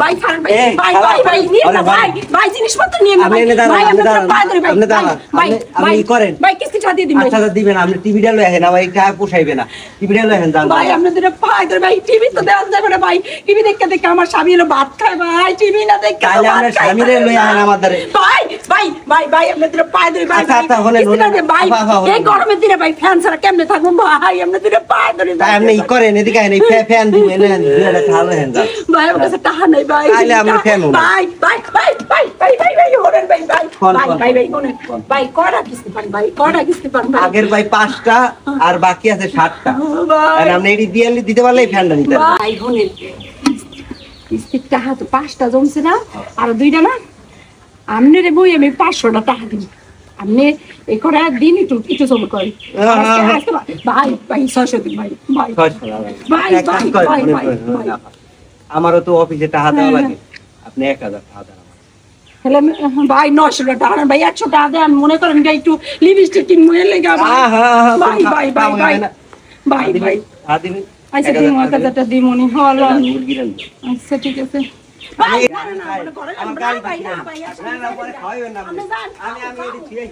ভাই খান ভাই ভাই ভাই ভাই নিয়ে না ভাই ভাই জিনিসপত্র নিয়ে না ভাই ভাই আপনারা পায় ধরে ভাই ভাই ভাই করেন ভাই কিস্তি টা দিয়ে দিন ভাই আচ্ছা দিবেন আপনি টিভিটা লয়ে আহেন ভাই কা পোষাইবে না টিভিটা লয়ে আহেন জান ভাই আপনাদের পায় ধরে ভাই টিভি তো দেওয়া যাবে না ভাই টিভি দেখতে দেখতে আমার স্বামী হলো ভাত খায় ভাই টিভি না দেখতে তাহলে আমরা স্বামীরে লয়ে আহেন আমাদের ভাই ভাই ভাই ভাই আপনাদের পায় ধরে ভাই আচ্ছা আচ্ছা হলেন ভাই এই গরমের দিনে ভাই ফ্যান ছাড়া কেমনে থাকবো ভাই আপনাদের পায় ধরে তাই আপনি ই করেন এদিকে আহেন ফ্যান দিবেন দুইটা ভালো হেন জান ভাই আমার কাছে টাকা নাই ভাই তাহলে আমি ফ্যান হই ভাই ভাই ভাই ভাই ভাই ভাই ভাই ওরেন ভাই ভাই ভাই ভাই ওরেন ভাই কড়া কিস্তি পান ভাই কড়া কিস্তি পান ভাই আগের ভাই 5টা আর বাকি আছে 7টা আর আপনি এডি দিয়ে দিতে পারলে ফ্যানটা নিতে ভাই ওরেন কিস্তির টাকা তো 5টা জমছে না আর 2টা না আমনে বই আমি 500টা টাকা দিই আপনি এই করে দিন একটু কিছু জমা করেন ভাই ভাই 600 দিন ভাই ভাই ভাই ভাই ভাই আমারও তো অফিসে টাকা দেওয়া লাগে আপনি 1000 টাকা দেন হেলে ভাই 900 টাকা ভাই 100 টাকা দেন মনে করেন যে একটু লিপস্টিক কিনবো এর লাগা ভাই ভাই ভাই ভাই ভাই ভাই দিবেন আচ্ছা দিন 1000টা দিমনি হলো আচ্ছা ঠিক আছে ভাই না না আমার গাড়ি ভাই না ভাই না না পরে খাওয়াইবেন না আমি এডি ছিড়াই